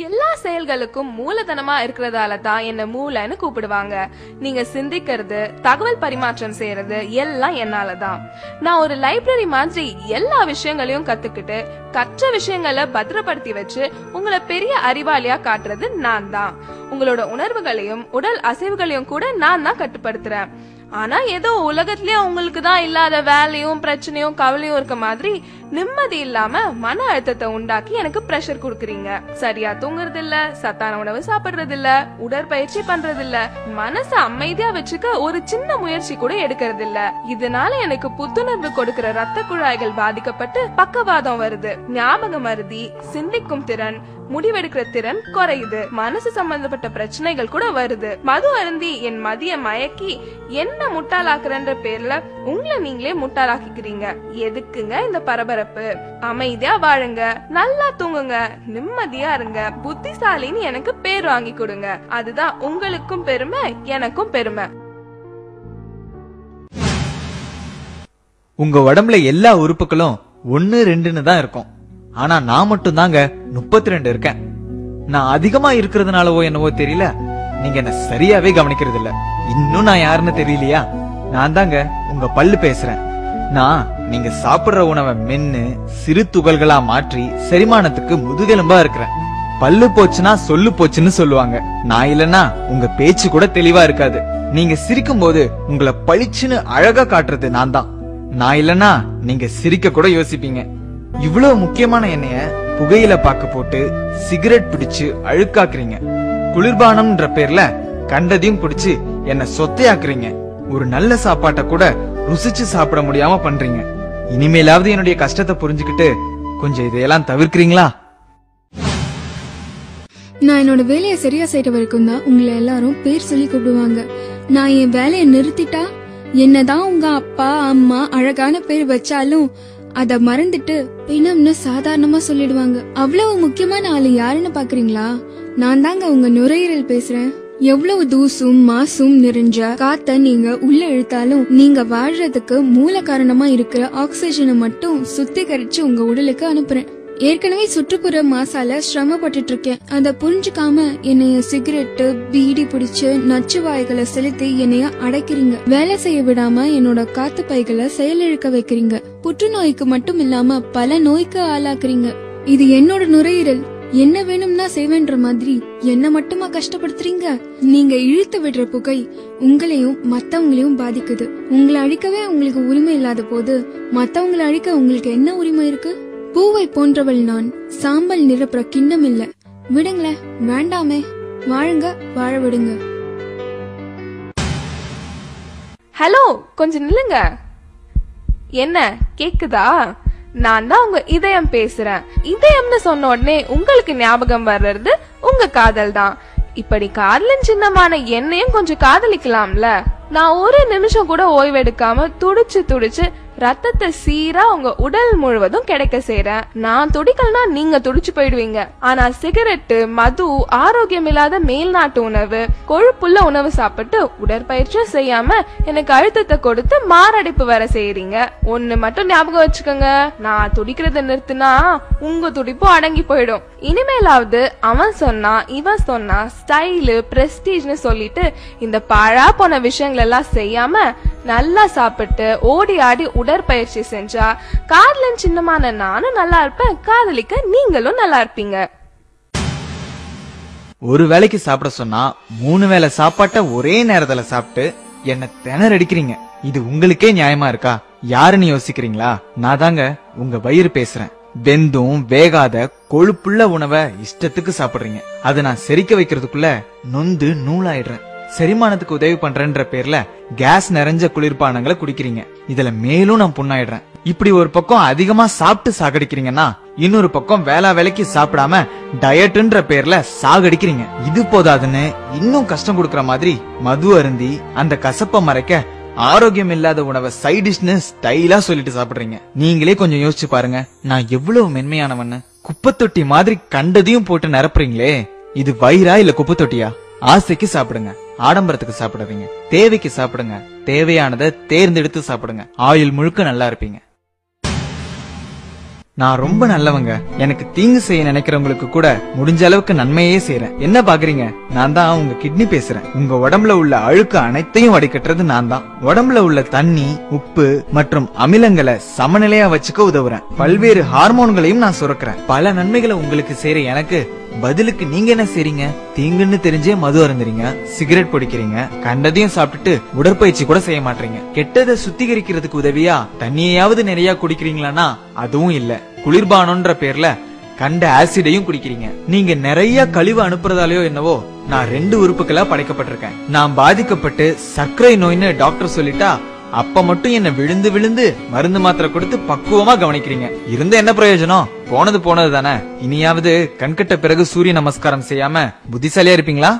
எல்லா செயல்களுக்கும் மூலதனமா இருக்கிறதால தான் என்ன மூளைன்னு கூப்பிடுவாங்க. நீங்க சிந்திக்கிறது, தகவல் பரிமாற்றம் செய்யறது எல்லாம் என்னாலதான். நான் ஒரு லைப்ரரி மாதிரி எல்லா விஷயங்களையும் கத்துக்கிட்டு கற்ற விஷயங்களை பத்திரப்படுத்தி வச்சு உங்களை பெரிய அறிவாளியா காட்டுறது நான் தான். உங்களோட உணர்வுகளையும் உடல் அசைவுகளையும் கூட நான் தான் கட்டுப்படுத்துறேன். ஆனா ஏதோ உலகத்திலேயே உங்களுக்கு தான் இல்லாத வேலையும் பிரச்சனையும் கவலையும் இருக்க மாதிரி நிம்மதி இல்லாம மன அழுத்தத்தை உண்டாக்கி எனக்கு பிரஷர் குடுக்குறீங்க. சரியா தூங்குறது இல்ல, சத்தான உணவு சாப்பிடுறது இல்ல, உடற்பயிற்சி பண்றது இல்ல, மனசை அமைதியா வச்சுக்க ஒரு சின்ன முயற்சி கூட எடுக்கிறது இல்ல. இதனால எனக்கு புத்துணர்வு கொடுக்கிற ரத்த குழாய்கள் பாதிக்கப்பட்டு பக்கவாதம் வருது, ஞாபக மருதி, சிந்திக்கும் திறன், முடிவெடுக்கிற திறன் குறையுது, மனசு சம்பந்தப்பட்ட பிரச்சனைகள் கூட வருது. மது அருந்தி என் மதிய மயக்கி என்ன முட்டாளாக்குறன்ற பேர்ல உங்களை நீங்களே முட்டாளாக்கிக்கிறீங்க. எதுக்குங்க இந்த பரபரப்பு? அமைதியா வாழுங்க, நல்லா தூங்குங்க, நிம்மதியா இருங்க, புத்திசாலின்னு எனக்கு பேர் வாங்கி கொடுங்க. அதுதான் உங்களுக்கும் பெருமை, எனக்கும் பெருமை. உங்க உடம்புல எல்லா உறுப்புகளும் 1 2ன்னு தான் இருக்கும். ஆனா நான் மட்டும் தாங்க 32 இருக்கேன். நான் அதிகமா இருக்கிறதுனாலவோ என்னவோ தெரியல, நீங்க என்ன சரியாவே கவனிக்கிறது இல்ல. இன்னும் நான் யாருன்னு தெரியலையா? நான் தாங்க உங்க பல்லு பேசுறேன். நான் நீங்க சாப்பிடுற உணவை மென்னு சிறு துகள்களா மாற்றி செரிமானத்துக்கு முதுகெலும்பா இருக்கிறேன். பல்லு போச்சுன்னா சொல்லு போச்சுன்னு சொல்லுவாங்க. நான் இல்லன்னா உங்க பேச்சு கூட தெளிவா இருக்காது. நீங்க சிரிக்கும் போது உங்களை பளிச்சுன்னு அழகா காட்டுறது நான் தான். நான் இல்லன்னா நீங்க சிரிக்க கூட யோசிப்பீங்க. இவ்வளவு முக்கியமான எண்ணெய புகையில பாக்கு போட்டு சிகரெட் பிடிச்சு அழுக்காக்குறீங்க. குளிர்பானம்ன்ற பேர்ல கண்டதையும் பிடிச்சு என்ன சொத்தையாக்குறீங்க. ஒரு நல்ல சாப்பாட்டை கூட ருசிச்சு சாப்பிட முடியாம பண்றீங்க. இனிமேலாவது என்னுடைய கஷ்டத்தை புரிஞ்சுக்கிட்டு கொஞ்சம் இதையெல்லாம் தவிர்க்கிறீங்களா? நான் என்னோட வேலையை சரியா செய்யற வரைக்கும் தான் உங்களை எல்லாரும் பேர் சொல்லி கூப்பிடுவாங்க. நான் என் வேலையை நிறுத்திட்டா என்னதான் உங்க அப்பா அம்மா அழகான பேர் வச்சாலும் அத மறந்துட்டு பிணம்னு சாதாரணமா சொல்லிடுவாங்க. அவ்வளவு முக்கியமான ஆளு யாருன்னு பாக்குறீங்களா? நான் தாங்க உங்க நுரையீரல் பேசுறேன். எவ்வளவு தூசும் மாசும் நிறைஞ்ச காத்த நீங்க உள்ள இழுத்தாலும் நீங்க வாழ்றதுக்கு மூல காரணமா இருக்கிற ஆக்சிஜனை மட்டும் சுத்திகரிச்சு உங்க உடலுக்கு அனுப்புறேன். ஏற்கனவே சுற்றுப்புற மாசால சிரமப்பட்டு இருக்கேன். அத புரிஞ்சுக்காம என்னைய சிகரெட்டு பீடி பிடிச்சு நச்சு வாய்களை செலுத்தி என்னைய அடைக்கிறீங்க. வேலை செய்ய விடாம என்னோட காத்து பைகளை செயலிழக்க வைக்கிறீங்க. புற்றுநோய்க்கு மட்டும் இல்லாம பல நோய்க்கு ஆளாக்குறீங்க. இது என்னோட நுரையீரல், என்ன வேணும்னா செய்வேன்ற மாதிரி என்ன மட்டுமா கஷ்டப்படுத்துறீங்க? நீங்க இழுத்து விடுற புகை உங்களையும் மத்தவங்களையும் பாதிக்குது. உங்களை அழிக்கவே உங்களுக்கு உரிமை இல்லாத போது மத்தவங்களை அழிக்க உங்களுக்கு என்ன உரிமை இருக்கு? பூவை போன்றவள் நான், சாம்பல் நிரப்புற கிண்ணம் இல்ல. விடுங்களேன், வேண்டாமே, வாழுங்க, வாழ விடுங்க. ஹலோ, கொஞ்சம் நில்லுங்க. என்ன கேக்குதா? நான் தான் உங்க இதயம் பேசுறேன். இதயம்னு சொன்ன உடனே உங்களுக்கு ஞாபகம் வர்றது உங்க காதல் தான். இப்படி காதலின் சின்னமான என்னையும் கொஞ்சம் காதலிக்கலாம்ல. நான் ஒரு நிமிஷம் கூட ஓய்வெடுக்காம துடிச்சு துடிச்சு ரத்தத்தை சீரா உங்க உடல் முழுவதும் கிடைக்க செய்றேன். நான் துடிக்கலனா நீங்க துடிச்சு போயிடுவீங்க. ஆனா சிகரெட்டு, மது, ஆரோக்கியம் இல்லாத மேல்நாட்டு உணவு, கொழுப்புள்ள உணவு சாப்பிட்டு உடற்பயிற்சியும் செய்யாம எனக்கு அழுத்தத்தை கொடுத்து மாரடைப்பு வர செய்யறீங்க. ஒண்ணு மட்டும் ஞாபகம் வச்சுக்கோங்க, நான் துடிக்கிறத நிறுத்தினா உங்க துடிப்பும் அடங்கி போயிடும். இனிமேலாவது அவன் சொன்னா இவன் சொன்னா ஸ்டைலு பிரஸ்டீஜ்னு சொல்லிட்டு இந்த பாழா போன விஷயங்கள் எல்லாம் செய்யாம நல்லா சாப்பிட்டு ஓடி ஆடி உடற்பயிற்சி செஞ்சா காதலின் சின்னமான நானும் நல்லா இருப்பேன், காதலிக்க நீங்களும் நல்லா இருப்பீங்க. ஒரு வேளைக்கு சாப்பிட சொன்னா 3 வேளை சாப்பாட்ட ஒரே நேரத்துல சாப்பிட்டு என்ன திணறடிக்கிறீங்க. இது உங்களுக்கே நியாயமா இருக்கா? யாருன்னு யோசிக்கிறீங்களா? நான் தாங்க உங்க வயிறு பேசுறேன். வெந்தும் வேகாத கொழுப்புள்ள உணவை இஷ்டத்துக்கு சாப்பிடுறீங்க. அதை நான் செரிக்க வைக்கிறதுக்குள்ள நொந்து நூலாயிடுறேன். செரிமானத்துக்கு உதவி பண்றேன்ற பேர்ல கேஸ் நிறைஞ்ச குளிர்பானங்களை குடிக்கிறீங்க. இதுல மேலும் நான் புண்ணாயிடுறேன். இப்படி ஒரு பக்கம் அதிகமா சாப்பிட்டு சாகடிக்கிறீங்கன்னா இன்னொரு பக்கம் வேளா வேலைக்கு சாப்பிடாம டயட்ன்ற பேர்ல சாகடிக்கிறீங்க. இது போதாதுன்னு இன்னும் கஷ்டம் கொடுக்கற மாதிரி மது அருந்தி அந்த கசப்பை மறைக்க ஆரோக்கியம் இல்லாத உணவை சைட் டிஷ்னு ஸ்டைலா சொல்லிட்டு சாப்பிடுறீங்க. நீங்களே கொஞ்சம் யோசிச்சு பாருங்க, நான் எவ்வளவு மென்மையானவன்னு. குப்பத்தொட்டி மாதிரி கண்டதையும் போட்டு நிரப்புறீங்களே, இது வயிறா இல்ல குப்பத்தொட்டியா? ஆசைக்கு சாப்பிடுங்க, ஆடம்பரத்துக்கு சாப்பிடாதீங்க. தேவைக்கு சாப்பிடுங்க, தேவையானதை தேர்ந்தெடுத்து சாப்பிடுங்க. ஆயுள் முழுக்க நல்லா இருப்பீங்க. நான் ரொம்ப நல்லவங்க. எனக்கு தீங்கு செய்ய நினைக்கிறவங்களுக்கு கூட முடிஞ்ச அளவுக்கு நன்மையே செய்யறேன். என்ன பாக்குறீங்க? நான் தான் உங்க கிட்னி பேசுறேன். உங்க உடம்புல உள்ள அழுக்கு அனைத்தையும் வடிகட்டுறது நான் தான். உடம்புல உள்ள தண்ணி, உப்பு மற்றும் அமிலங்களை சமநிலையா வச்சுக்க உதவுறேன். பல்வேறு ஹார்மோன்களையும் நான் சுரக்கிறேன். பல நன்மைகளை உங்களுக்கு செய்யற எனக்கு பதிலுக்கு நீங்க என்ன செய்றீங்க? தீங்குன்னு தெரிஞ்சே மது அருந்துறீங்க, சிகரெட் பிடிக்கிறீங்க, கண்டதையும் சாப்பிட்டுட்டு உடற்பயிற்சி கூட செய்ய மாட்டீங்க. கெட்டதை சுத்திகரிக்கிறதுக்கு உதவியா தண்ணியாவது நிறைய குடிக்கிறீங்களான்னா அதுவும் இல்ல. குளிர்பானம்ன்ற பேர்ல கண்ட ஆசிடையும் குடிக்கிறீங்க. நீங்க நிறைய கழிவு அனுப்புறதாலயோ என்னவோ நான் 2 உறுப்புகளா படைக்கப்பட்டிருக்கேன். நான் பாதிக்கப்பட்டு சர்க்கரை நோய்னு டாக்டர் சொல்லிட்டா அப்ப மட்டும் என்ன விழுந்து விழுந்து மருந்து மாத்திரை கொடுத்து பக்குவமா கவனிக்கிறீங்க. இருந்த என்ன பிரயோஜனம்? போனது போனது தானே. இனியாவது கண்கட்ட பிறகு சூரிய நமஸ்காரம் செய்யாம புத்திசாலியா இருப்பீங்களா?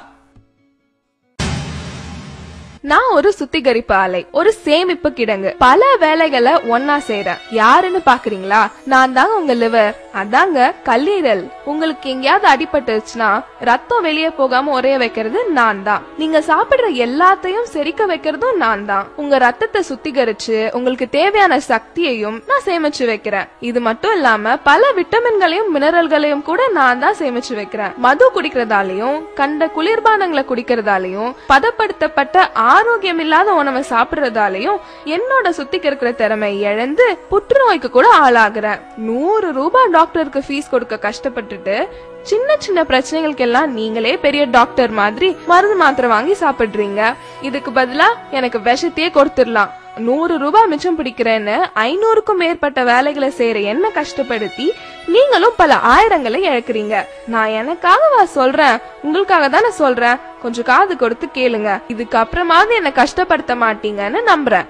நான் ஒரு சுத்திகரிப்பு ஆலை, ஒரு சேமிப்பு கிடங்கு. பல வேலைகளை ஒன்னா செய்யறேன். யாருன்னு பாக்குறீங்களா? நான் தாங்க உங்க லிவர், அதாங்க கல்லீரல். உங்களுக்கு எங்கேயாவது அடிபட்டுச்சுன்னா ரத்தம் வெளியே போகாம உரைய வைக்கிறது நான் தான். நீங்க சாப்பிடுற எல்லாத்தையும் செரிக்க வைக்கிறதும் நான் தான். உங்க ரத்தத்தை சுத்திகரிச்சு உங்களுக்கு தேவையான சக்தியையும் நான் சேமிச்சு வைக்கிறேன். இது மட்டும் இல்லாம பல விட்டமின்களையும் மினரல்களையும் கூட நான் தான் சேமிச்சு வைக்கிறேன். மது குடிக்கிறதாலையும் கண்ட குளிர்பானங்களை குடிக்கிறதாலையும் பதப்படுத்தப்பட்ட ஆரோக்கியம் இல்லாத உணவை சாப்பிடுறதாலையும் என்னோட சுத்திகரிக்கிற திறமை இழந்து புற்றுநோய்க்கு கூட ஆளாகிறேன். 100 ரூபாய் டாக்டருக்கு ஃபீஸ் கொடுக்க கஷ்டப்பட்டுட்டு சின்ன சின்ன பிரச்சனைகளுக்கு எல்லாம் நீங்களே பெரிய டாக்டர் மாதிரி மருந்து மாத்திரை வாங்கி சாப்பிடுறீங்க. இதுக்கு பதிலா எனக்கு விஷத்தையே கொடுத்துடலாம். 100 ரூபாய் மிச்சம் பிடிக்கிறேன்னு 500க்கும் மேற்பட்ட வேலைகளை செய்யற என்ன கஷ்டப்படுத்தி நீங்களும் பல ஆயிரங்களை இழக்கிறீங்க. நான் எனக்காகவா சொல்றேன்? உங்களுக்காக தானே சொல்றேன். கொஞ்சம் காது கொடுத்து கேளுங்க. இதுக்கு அப்புறமாவது என்ன கஷ்டப்படுத்த மாட்டீங்கன்னு நம்புறேன்.